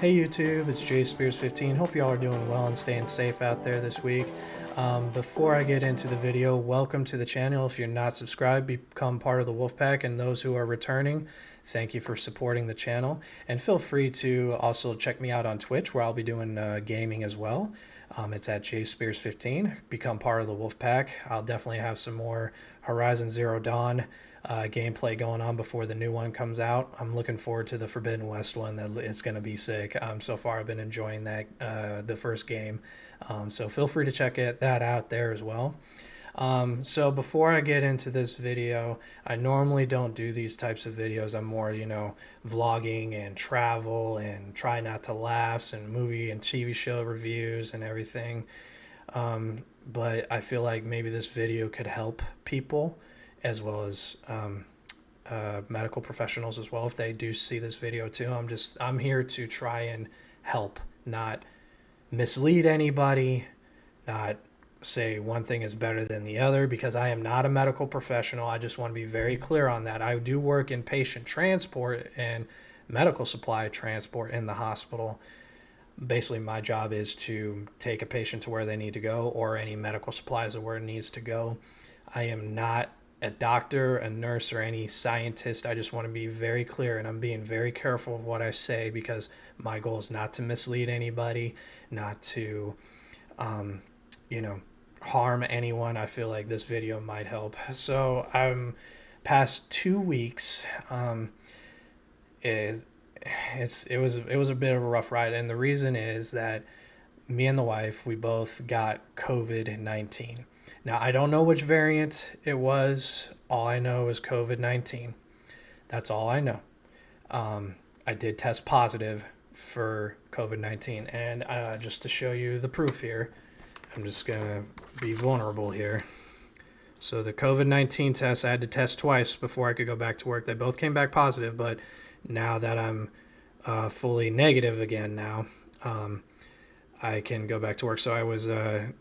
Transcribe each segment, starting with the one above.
Hey YouTube, it's JSpears15. Hope y'all are doing well and staying safe out there this week. Before I get into the video, welcome to the channel. If you're not subscribed, become part of the Wolfpack, and those who are returning, thank you for supporting the channel. And feel free to also check me out on Twitch, where I'll be doing gaming as well. It's at JSpears15. Become part of the Wolfpack. I'll definitely have some more Horizon Zero Dawn gameplay going on before the new one comes out. I'm looking forward to the Forbidden West one. It's going to be sick. So far I've been enjoying that the first game, so feel free to check that out there as well. So before I get into this video, I normally don't do these types of videos. I'm more, vlogging and travel and try not to laughs and movie and TV show reviews and everything. But I feel like maybe this video could help people, as well as medical professionals as well, if they do see this video too. I'm here to try and help, not mislead anybody, not say one thing is better than the other, because I am not a medical professional. I just want to be very clear on that. I do work in patient transport and medical supply transport in the hospital. Basically, my job is to take a patient to where they need to go, or any medical supplies to where it needs to go. I am not a doctor, a nurse, or any scientist. I just want to be very clear, and I'm being very careful of what I say, because my goal is not to mislead anybody, not to harm anyone. I feel like this video might help. So past 2 weeks, it was a bit of a rough ride, and the reason is that me and the wife, we both got COVID-19. Now, I don't know which variant it was. All I know is COVID-19. That's all I know. I did test positive for COVID-19, and just to show you the proof here, I'm just going to be vulnerable here. So the COVID-19 test, I had to test twice before I could go back to work. They both came back positive, but now that I'm fully negative again now, I can go back to work. So I was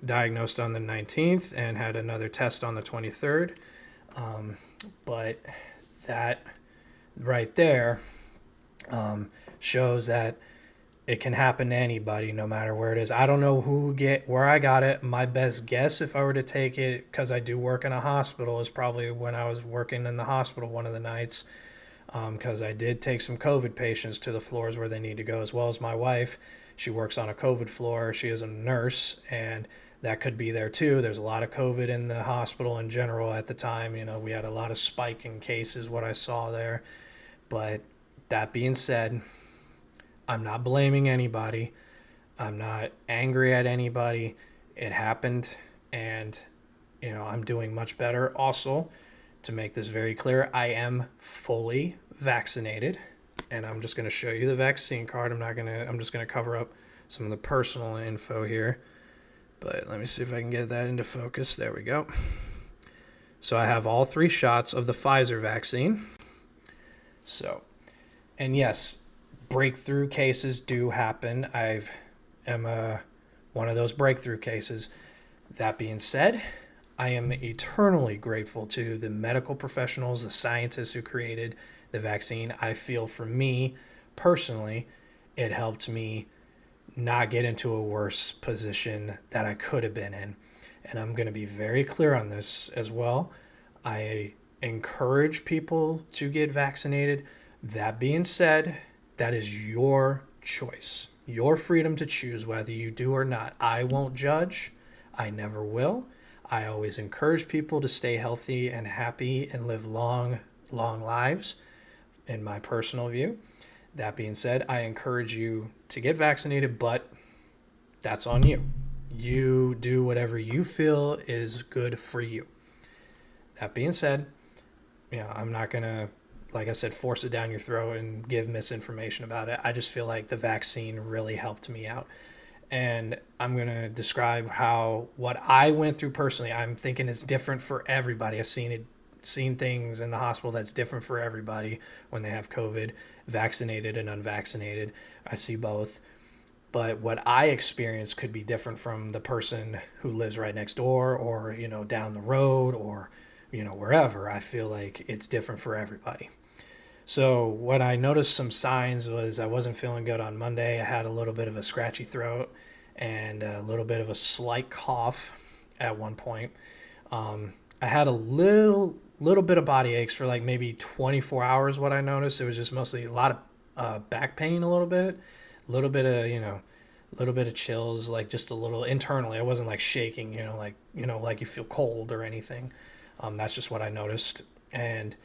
diagnosed on the 19th and had another test on the 23rd. But that right there shows that it can happen to anybody, no matter where it is. I don't know where I got it. My best guess, if I were to take it, because I do work in a hospital, is probably when I was working in the hospital one of the nights, because I did take some COVID patients to the floors where they need to go, as well as my wife. She works on a COVID floor. She is a nurse, and that could be there too. There's a lot of COVID in the hospital in general at the time. We had a lot of spike in cases, what I saw there. But that being said, I'm not blaming anybody. I'm not angry at anybody. It happened, and I'm doing much better. Also, to make this very clear, I am fully vaccinated, and I'm just going to show you the vaccine card. I'm just going to cover up some of the personal info here, but let me see if I can get that into focus. There we go. So I have all 3 shots of the Pfizer vaccine. So, and yes, breakthrough cases do happen. I am one of those breakthrough cases. That being said, I am eternally grateful to the medical professionals, the scientists who created the vaccine. I feel, for me personally, it helped me not get into a worse position that I could have been in. And I'm going to be very clear on this as well. I encourage people to get vaccinated. That being said, that is your choice, your freedom to choose whether you do or not. I won't judge. I never will. I always encourage people to stay healthy and happy and live long lives, in my personal view. That being said, I encourage you to get vaccinated, but that's on you. You do whatever you feel is good for you. That being said, I'm not going to, like I said, force it down your throat and give misinformation about it. I just feel like the vaccine really helped me out. And I'm going to describe what I went through personally. I'm thinking it's different for everybody. I've seen things in the hospital that's different for everybody when they have COVID, vaccinated and unvaccinated. I see both. But what I experienced could be different from the person who lives right next door, or, down the road, or, wherever. I feel like it's different for everybody. So what I noticed some signs was I wasn't feeling good on Monday. I had a little bit of a scratchy throat and a little bit of a slight cough at one point. I had a little bit of body aches for like maybe 24 hours. What I noticed, it was just mostly a lot of back pain, a little bit of a little bit of chills, like just a little internally. I wasn't like shaking, like you feel cold or anything. That's just what I noticed. And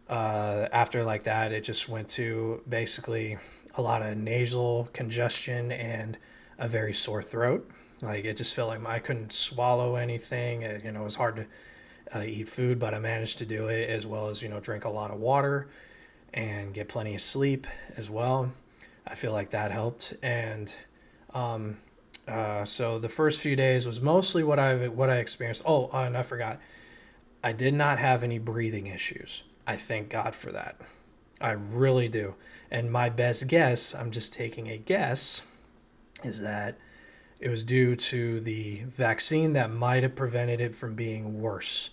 after like that, it just went to basically a lot of nasal congestion and a very sore throat. Like it just felt like I couldn't swallow anything. It was hard to eat food, but I managed to do it, as well as drink a lot of water and get plenty of sleep as well. I feel like that helped. And so the first few days was mostly what I experienced. Oh, and I forgot, I did not have any breathing issues. I thank God for that. I really do. And my best guess, I'm just taking a guess, is that it was due to the vaccine that might have prevented it from being worse.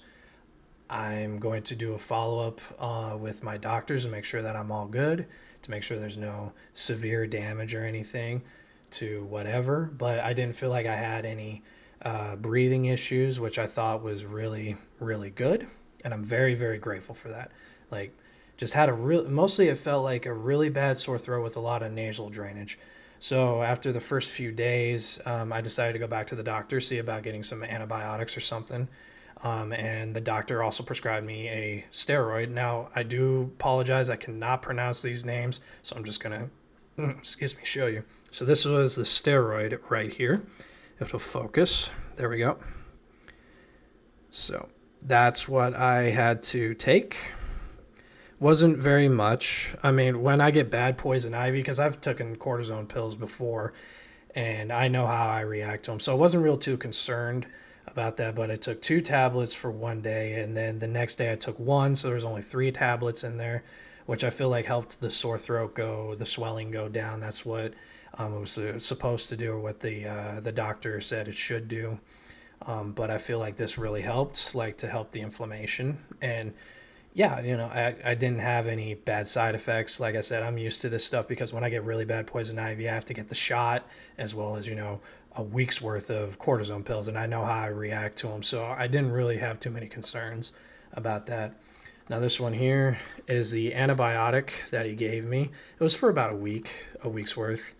I'm going to do a follow up with my doctors and make sure that I'm all good, to make sure there's no severe damage or anything to whatever. But I didn't feel like I had any breathing issues, which I thought was really, really good. And I'm very, very grateful for that. Like, just had mostly it felt like a really bad sore throat with a lot of nasal drainage. So after the first few days, I decided to go back to the doctor, see about getting some antibiotics or something. And the doctor also prescribed me a steroid. Now, I do apologize, I cannot pronounce these names, so I'm just going to, show you. So this was the steroid right here. It'll focus. There we go. So that's what I had to take. Wasn't very much. I mean, when I get bad poison ivy, because I've taken cortisone pills before, and I know how I react to them, so I wasn't real too concerned about that. But I took 2 tablets for one day, and then the next day I took 1, so there was only 3 tablets in there, which I feel like helped the sore throat the swelling go down. That's what it was supposed to do, or what the doctor said it should do. But I feel like this really helped, like to help the inflammation. And yeah, I didn't have any bad side effects. Like I said, I'm used to this stuff because when I get really bad poison ivy, I have to get the shot, as well as, a week's worth of cortisone pills, and I know how I react to them. So I didn't really have too many concerns about that. Now, this one here is the antibiotic that he gave me. It was for about a week's worth.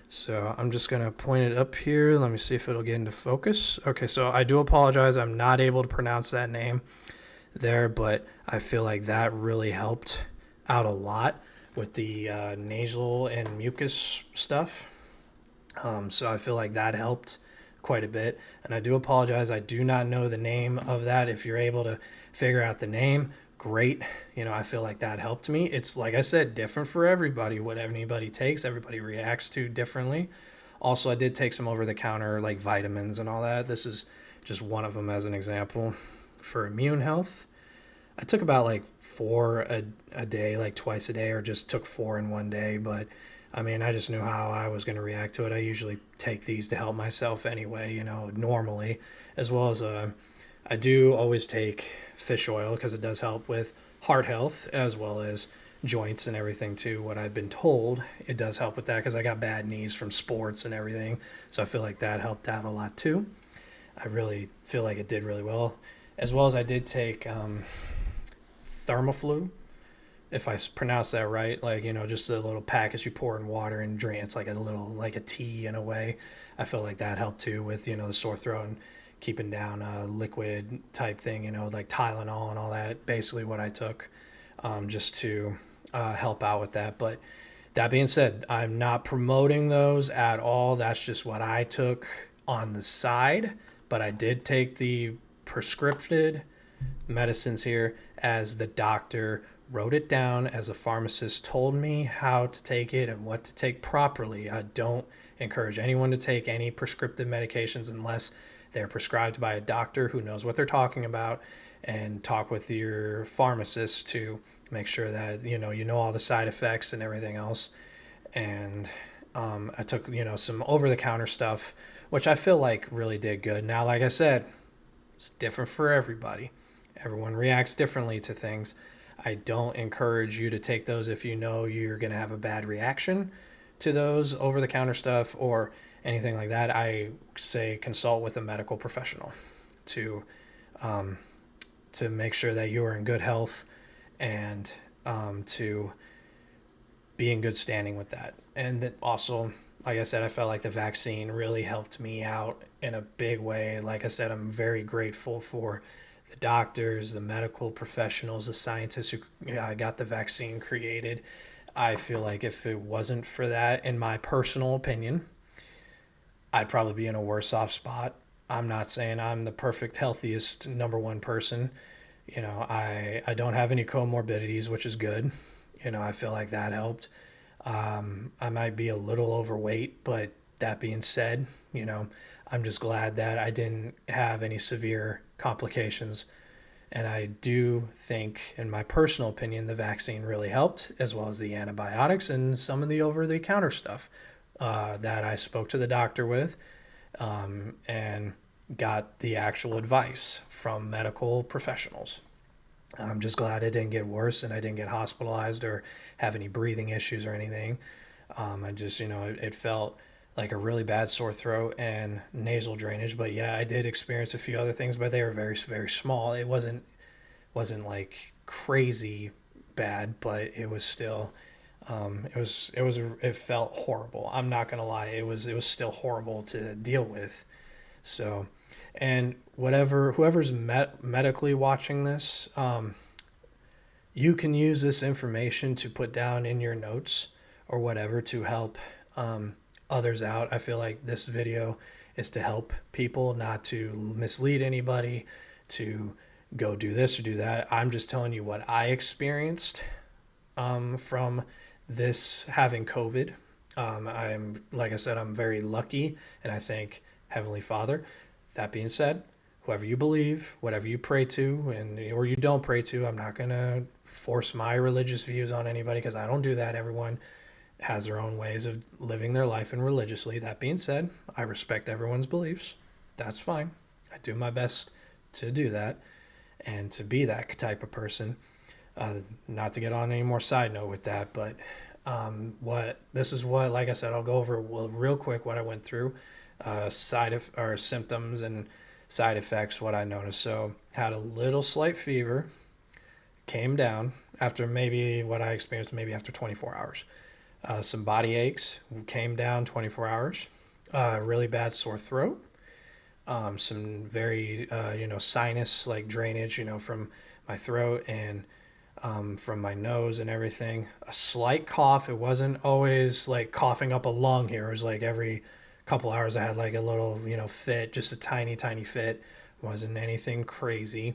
So I'm just going to point it up here. Let me see if it'll get into focus. Okay, so I do apologize. I'm not able to pronounce that name there, but I feel like that really helped out a lot with the nasal and mucus stuff. So I feel like that helped quite a bit. And I do apologize, I do not know the name of that. If you're able to figure out the name, great. I feel like that helped me. It's, like I said, different for everybody. What anybody takes, everybody reacts to differently. Also, I did take some over-the-counter like vitamins and all that. This is just one of them as an example for immune health. I took about like 4 a day, like twice a day, or just took 4 in one day. But I mean, I just knew how I was going to react to it. I usually take these to help myself anyway, normally, as well as I do always take fish oil because it does help with heart health, as well as joints and everything too. What I've been told, it does help with that because I got bad knees from sports and everything. So I feel like that helped out a lot too. I really feel like it did really well. As well as I did take Thermoflu, if I pronounce that right, like, just a little package you pour in water and drink. It's like like a tea in a way. I feel like that helped too with, the sore throat and keeping down a liquid type thing, like Tylenol and all that. Basically what I took just to help out with that. But that being said, I'm not promoting those at all. That's just what I took on the side. But I did take the prescription medicines here as the doctor wrote it down, as a pharmacist told me how to take it and what to take properly. I don't encourage anyone to take any prescriptive medications unless they're prescribed by a doctor who knows what they're talking about, and talk with your pharmacist to make sure that you know all the side effects and everything else. And I took some over-the-counter stuff, which I feel like really did good. Now, like I said, it's different for everybody. Everyone reacts differently to things. I don't encourage you to take those if you know you're going to have a bad reaction to those over the counter stuff or anything like that. I say consult with a medical professional to um, to make sure that you are in good health and to be in good standing with that. And that also, like I said, I felt like the vaccine really helped me out in a big way. Like I said, I'm very grateful for the doctors, the medical professionals, the scientists who got the vaccine created. I feel like if it wasn't for that, in my personal opinion, I'd probably be in a worse off spot. I'm not saying I'm the perfect, healthiest number one person. I don't have any comorbidities, which is good. I feel like that helped. I might be a little overweight, but that being said, I'm just glad that I didn't have any severe complications. And I do think, in my personal opinion, the vaccine really helped, as well as the antibiotics and some of the over the counter stuff that I spoke to the doctor with and got the actual advice from medical professionals. I'm just glad it didn't get worse and I didn't get hospitalized or have any breathing issues or anything. I just, it felt like a really bad sore throat and nasal drainage. But yeah, I did experience a few other things, but they were very, very small. It wasn't like crazy bad, but it was still, it felt horrible. I'm not gonna lie, it was still horrible to deal with. So, and whoever's medically watching this, you can use this information to put down in your notes or whatever to help others out. I feel like this video is to help people, not to mislead anybody to go do this or do that. I'm just telling you what I experienced from this having COVID. Like I said, I'm very lucky, and I thank Heavenly Father. That being said, whoever you believe, whatever you pray to, or you don't pray to, I'm not gonna force my religious views on anybody because I don't do that. Everyone has their own ways of living their life and religiously. That being said, I respect everyone's beliefs. That's fine. I do my best to do that and to be that type of person. Not to get on any more side note with that, but like I said, I'll go over real quick what I went through, or symptoms and side effects, what I noticed. So had a little slight fever, came down after maybe what I experienced maybe after 24 hours. Some body aches came down 24 hours. Really bad sore throat. Some very sinus like drainage from my throat and from my nose and everything. A slight cough. It wasn't always like coughing up a lung here. It was like every couple hours I had like a little fit, just a tiny fit. It wasn't anything crazy.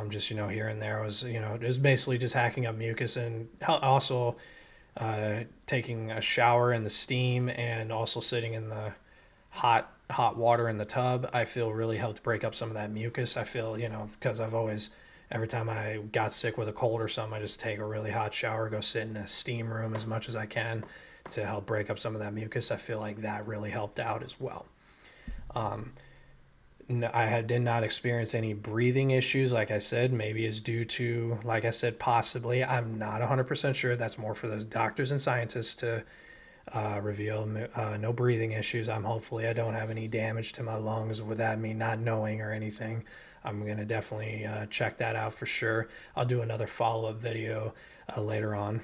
Just here and there was it was basically just hacking up mucus, and also taking a shower in the steam and also sitting in the hot water in the tub, I feel really helped break up some of that mucus. I feel, because I've always, every time I got sick with a cold or something, I just take a really hot shower, go sit in a steam room as much as I can to help break up some of that mucus. I feel like that really helped out as well. Did not experience any breathing issues. Like I said, maybe it's due to, like I said, possibly, I'm not 100% sure. That's more for those doctors and scientists to reveal. No breathing issues. I don't have any damage to my lungs without me not knowing or anything. I'm going to definitely check that out for sure. I'll do another follow-up video later on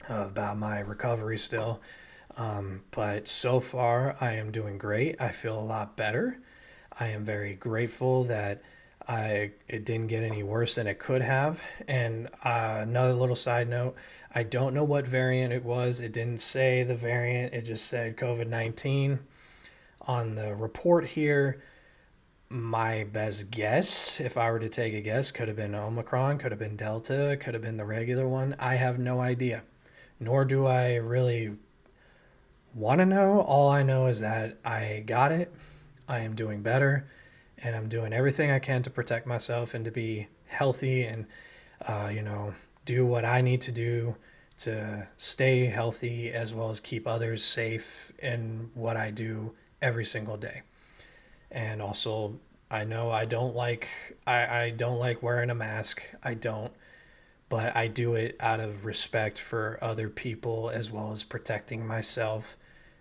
about my recovery still. But so far, I am doing great. I feel a lot better. I am very grateful that it didn't get any worse than it could have. And another little side note, I don't know what variant it was. It didn't say the variant. It just said COVID-19 on the report here. My best guess, if I were to take a guess, could have been Omicron, could have been Delta, could have been the regular one. I have no idea. Nor do I really want to know. All I know is that I got it. I am doing better, and I'm doing everything I can to protect myself and to be healthy and, do what I need to do to stay healthy as well as keep others safe in what I do every single day. And also I know I don't like wearing a mask. I don't, but I do it out of respect for other people as well as protecting myself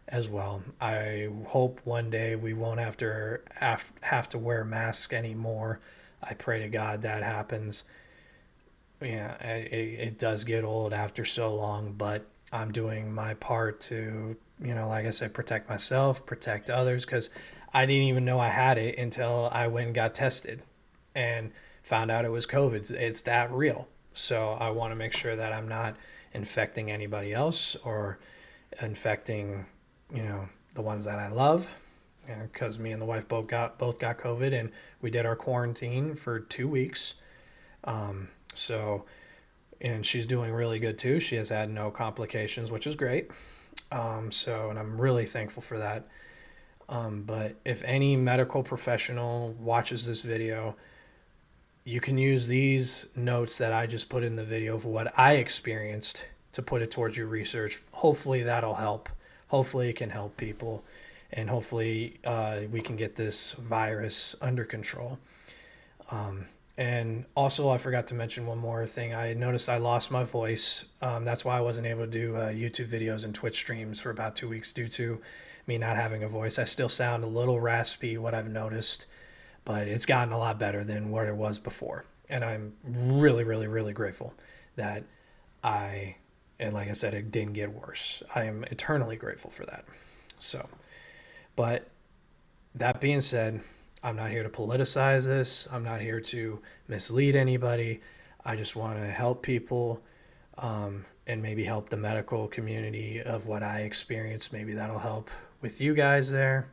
as well. I hope one day we won't have to wear masks anymore. I pray to God that happens. Yeah, it does get old after so long, but I'm doing my part to, like I said, protect myself, protect others, because I didn't even know I had it until I went and got tested and found out it was COVID. It's that real. So I want to make sure that I'm not infecting anybody else or infecting, the ones that I love. And because me and the wife both got COVID, and we did our quarantine for 2 weeks. So and she's doing really good too. She has had no complications, which is great. And I'm really thankful for that. But if any medical professional watches this video, you can use these notes that I just put in the video for what I experienced to put it towards your research. Hopefully that'll help. Hopefully it can help people, and hopefully we can get this virus under control. And also, I forgot to mention one more thing. I noticed I lost my voice. That's why I wasn't able to do YouTube videos and Twitch streams for about 2 weeks due to me not having a voice. I still sound a little raspy, what I've noticed, but it's gotten a lot better than what it was before. And I'm really, really, really grateful that and like I said, it didn't get worse. I am eternally grateful for that. So, but that being said, I'm not here to politicize this. I'm not here to mislead anybody. I just want to help people, and maybe help the medical community of what I experienced. Maybe that'll help with you guys there.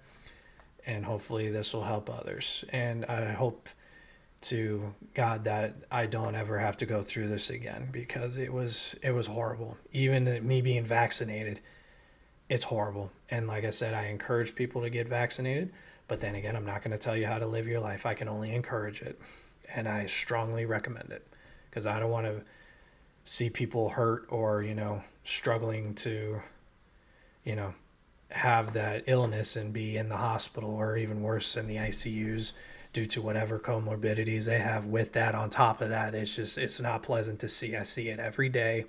And hopefully this will help others. And I hope to God that I don't ever have to go through this again, because it was horrible. Even me being vaccinated, it's horrible. And like I said, I encourage people to get vaccinated, but then again, I'm not going to tell you how to live your life. I can only encourage it, and I strongly recommend it, because I don't want to see people hurt or, struggling to, have that illness and be in the hospital, or even worse, in the ICUs due to whatever comorbidities they have with that. On top of that, it's not pleasant to see. I see it every day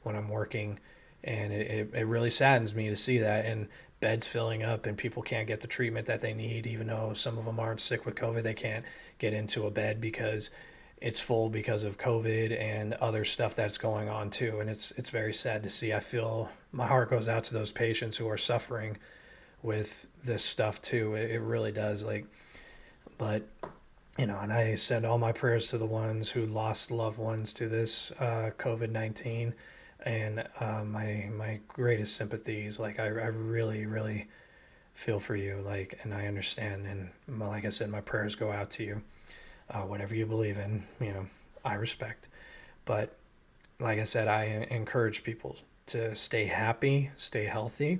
when I'm working, and it really saddens me to see that. And beds filling up, and people can't get the treatment that they need, even though some of them aren't sick with COVID. They can't get into a bed because it's full because of COVID and other stuff that's going on too. And it's very sad to see. I feel my heart goes out to those patients who are suffering with this stuff too. It really does. But and I send all my prayers to the ones who lost loved ones to this COVID-19, and my greatest sympathies. I really, really feel for you. And I understand. And like I said, my prayers go out to you. Whatever you believe in, I respect. But like I said, I encourage people to stay happy, stay healthy.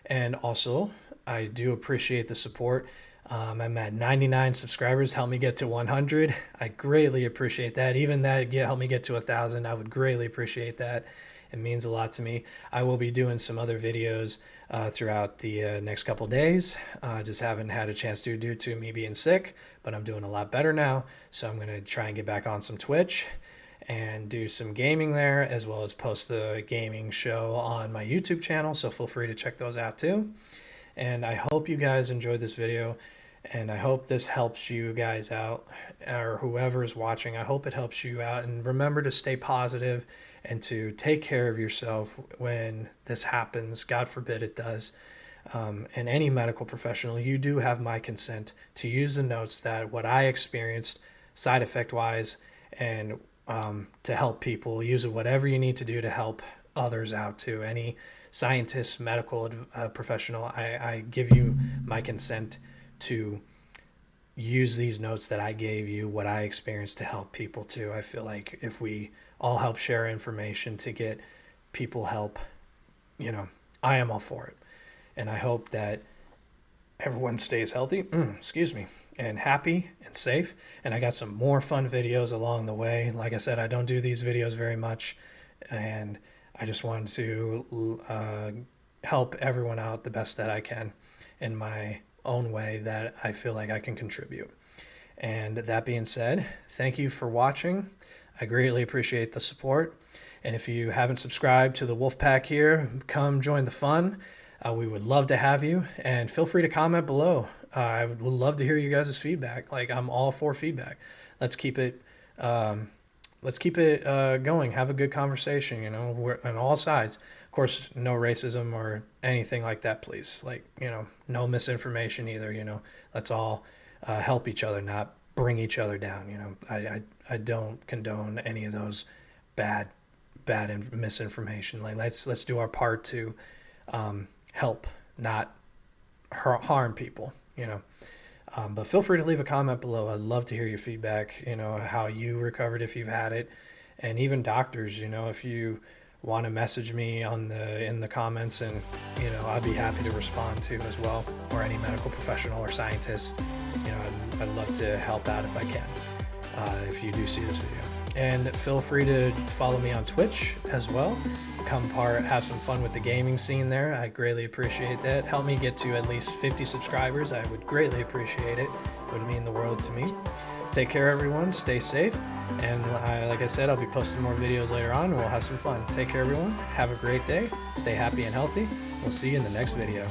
And also, I do appreciate the support. I'm at 99 subscribers. Help me get to 100. I greatly appreciate that. Even that, help me get to 1,000. I would greatly appreciate that. It means a lot to me. I will be doing some other videos throughout the next couple days. Just haven't had a chance to due to me being sick, but I'm doing a lot better now. So I'm going to try and get back on some Twitch and do some gaming there, as well as post the gaming show on my YouTube channel. So feel free to check those out too. And I hope you guys enjoyed this video, and I hope this helps you guys out, or whoever's watching. I hope it helps you out. And remember to stay positive and to take care of yourself when this happens. God forbid it does. And any medical professional, you do have my consent to use the notes that what I experienced side effect wise, and to help people. Use it whatever you need to do to help others out too. Any scientist, medical professional, I give you my consent to use these notes that I gave you, what I experienced, to help people too. I feel like if we all help share information to get people help, I am all for it. And I hope that everyone stays healthy, excuse me, and happy and safe. And I got some more fun videos along the way. Like I said, I don't do these videos very much, and I just wanted to help everyone out the best that I can in my own way that I feel like I can contribute. And that being said, thank you for watching. I greatly appreciate the support. And if you haven't subscribed to the Wolfpack here, come join the fun. We would love to have you, and feel free to comment below. I would love to hear you guys' feedback. Like, I'm all for feedback. Let's keep it going. Have a good conversation. We're on all sides. Of course, no racism or anything like that, please. Like, no misinformation either. Let's all help each other, not bring each other down. I don't condone any of those bad misinformation. Like, let's do our part to help, not harm people. But feel free to leave a comment below. I'd love to hear your feedback, how you recovered if you've had it. And even doctors, if you want to message me in the comments, and I'd be happy to respond to as well, or any medical professional or scientist. I'd love to help out if I can, if you do see this video. And feel free to follow me on Twitch as well. Have some fun with the gaming scene there. I greatly appreciate that. Help me get to at least 50 subscribers. I would greatly appreciate it. It would mean the world to me. Take care, everyone. Stay safe. And like I said, I'll be posting more videos later on, and we'll have some fun. Take care, everyone. Have a great day. Stay happy and healthy. We'll see you in the next video.